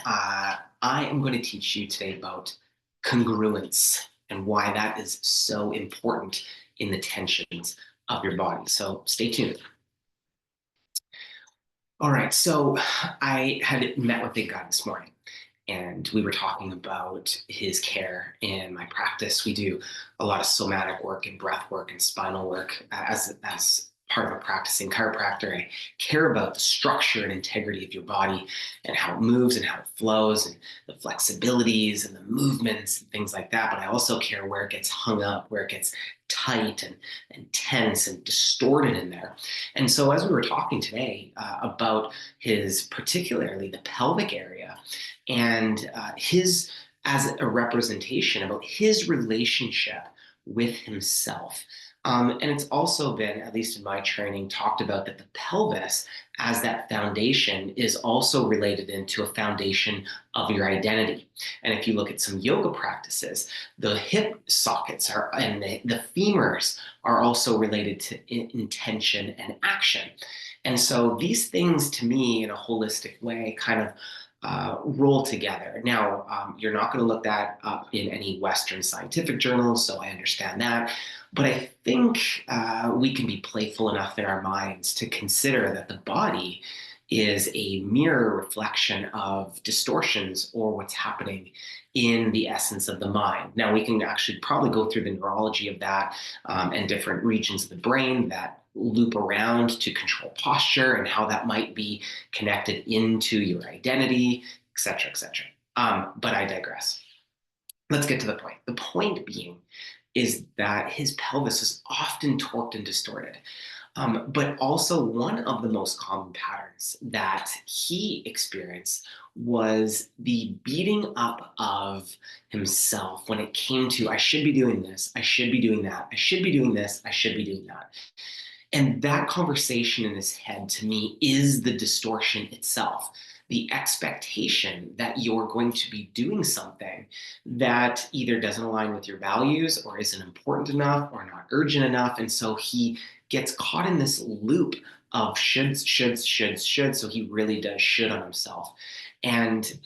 I am going to teach you today about congruence and why that is so important in the tensions of your body. So stay tuned. All right, so I had met with a guy this morning, and we were talking about his care in my practice. We do a lot of somatic work and breath work and spinal work as part of a practicing chiropractor. I care about the structure and integrity of your body and how it moves and how it flows and the flexibilities and the movements and things like that. But I also care where it gets hung up, where it gets tight and tense and distorted in there. And so as we were talking today about his, particularly the pelvic area, and his, as a representation about his relationship with himself. And it's also been, at least in my training, talked about that the pelvis as that foundation is also related into a foundation of your identity. And if you look at some yoga practices, the hip sockets are and the femurs are also related to intention and action. And so these things to me in a holistic way kind of roll together. Now, you're not going to look that up in any Western scientific journals, so I understand that. But I think we can be playful enough in our minds to consider that the body is a mirror reflection of distortions or what's happening in the essence of the mind. Now, we can actually probably go through the neurology of that and different regions of the brain that loop around to control posture and how that might be connected into your identity, et cetera, et cetera. But I digress. Let's get to the point. The point being is that his pelvis is often torqued and distorted. But also one of the most common patterns that he experienced was the beating up of himself when it came to, I should be doing this, I should be doing that, I should be doing this, I should be doing that. And that conversation in his head to me is the distortion itself. The expectation that you're going to be doing something that either doesn't align with your values or isn't important enough or not urgent enough. And so he gets caught in this loop of shoulds, shoulds, shoulds, shoulds. So he really does should on himself. And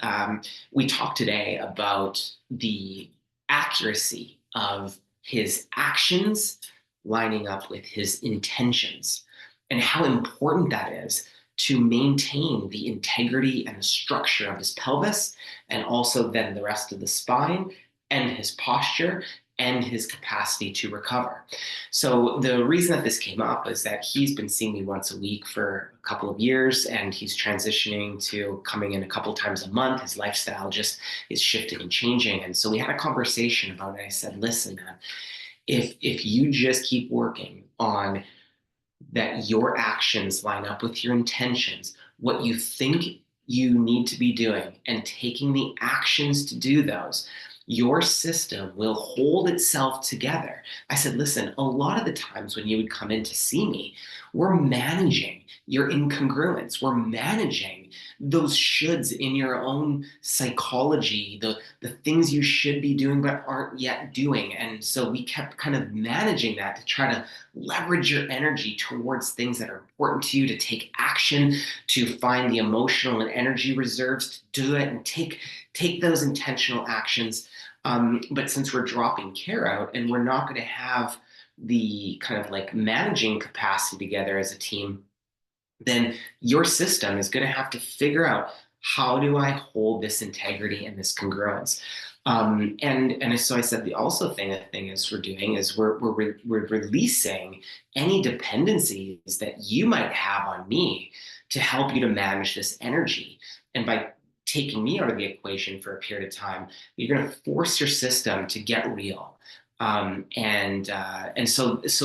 we talked today about the accuracy of his actions lining up with his intentions and how important that is to maintain the integrity and the structure of his pelvis and also then the rest of the spine and his posture and his capacity to recover. So the reason that this came up is that he's been seeing me once a week for a couple of years, and he's transitioning to coming in a couple times a month. His lifestyle just is shifting and changing. And so we had a conversation about it. I said, listen, man, if you just keep working on that your actions line up with your intentions, what you think you need to be doing, and taking the actions to do those, your system will hold itself together. I said, listen, a lot of the times when you would come in to see me, we're managing your incongruence. We're managing those shoulds in your own psychology, the things you should be doing but aren't yet doing. And so we kept kind of managing that to try to leverage your energy towards things that are important to you, to take action, to find the emotional and energy reserves to do it and take those intentional actions. But since we're dropping care out and we're not going to have the kind of like managing capacity together as a team, then your system is going to have to figure out, how do I hold this integrity and this congruence? And so I said the thing is we're doing is we're releasing any dependencies that you might have on me to help you to manage this energy. And by taking me out of the equation for a period of time, you're going to force your system to get real. So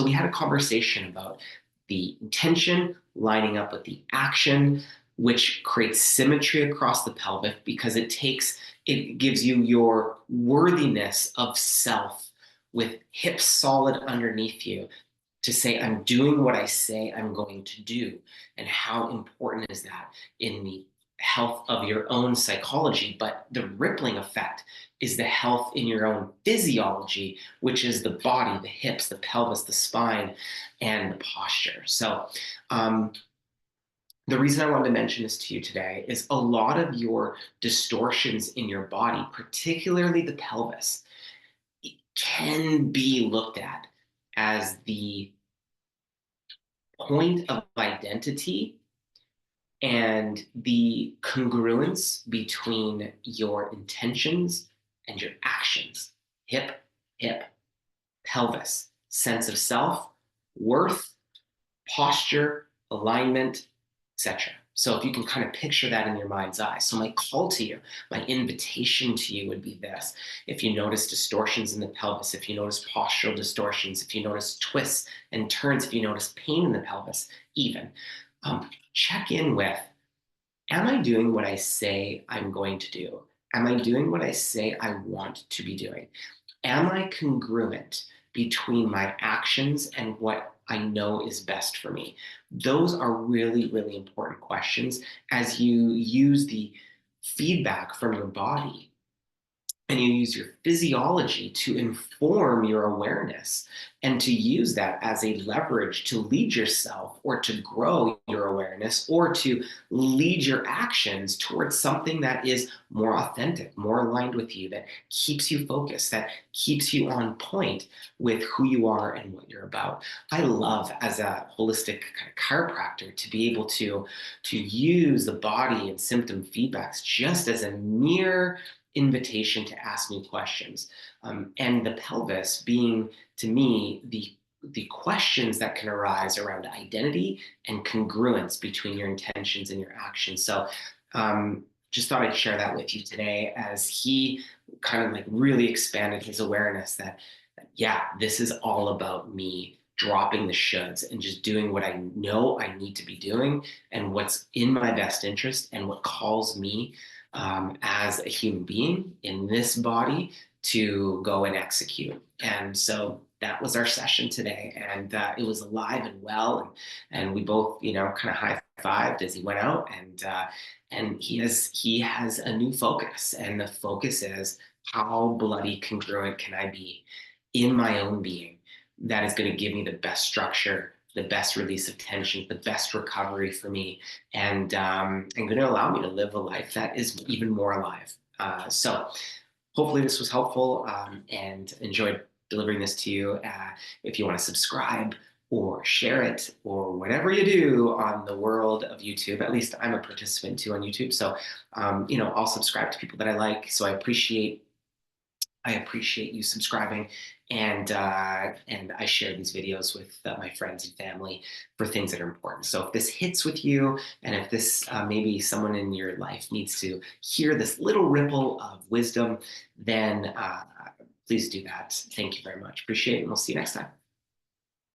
we had a conversation about the intention lining up with the action, which creates symmetry across the pelvic because it gives you your worthiness of self with hips solid underneath you to say, I'm doing what I say I'm going to do. And how important is that in the health of your own psychology? But the rippling effect is the health in your own physiology, which is the body, the hips, the pelvis, the spine, and the posture. So The reason I wanted to mention this to you today is a lot of your distortions in your body, particularly the pelvis, can be looked at as the point of identity and the congruence between your intentions and your actions. Hip, hip, pelvis, sense of self, worth, posture, alignment, etc. So if you can kind of picture that in your mind's eye. So my call to you, my invitation to you would be this. If you notice distortions in the pelvis, if you notice postural distortions, if you notice twists and turns, if you notice pain in the pelvis, even, check in with, am I doing what I say I'm going to do? Am I doing what I say I want to be doing? Am I congruent between my actions and what I know is best for me? Those are really, really important questions as you use the feedback from your body and you use your physiology to inform your awareness and to use that as a leverage to lead yourself or to grow your awareness or to lead your actions towards something that is more authentic, more aligned with you, that keeps you focused, that keeps you on point with who you are and what you're about. I love, as a holistic kind of chiropractor, to be able to use the body and symptom feedbacks just as a mere invitation to ask new questions. And the pelvis being, to me, the questions that can arise around identity and congruence between your intentions and your actions. So just thought I'd share that with you today as he kind of like really expanded his awareness that yeah, this is all about me dropping the shoulds and just doing what I know I need to be doing and what's in my best interest and what calls me as a human being in this body to go and execute. And so that was our session today, and it was alive and well, and we both, kind of high fived as he went out, and he has a new focus, and the focus is how bloody congruent can I be in my own being that is going to give me the best structure, the best release of tension, the best recovery for me, and going to allow me to live a life that is even more alive. So hopefully this was helpful, and enjoyed delivering this to you. If you want to subscribe or share it or whatever you do on the world of YouTube, at least I'm a participant too on YouTube. So, I'll subscribe to people that I like. So I appreciate you subscribing, and I share these videos with my friends and family for things that are important. So if this hits with you, and if this maybe someone in your life needs to hear this little ripple of wisdom, then please do that. Thank you very much. Appreciate it, and we'll see you next time.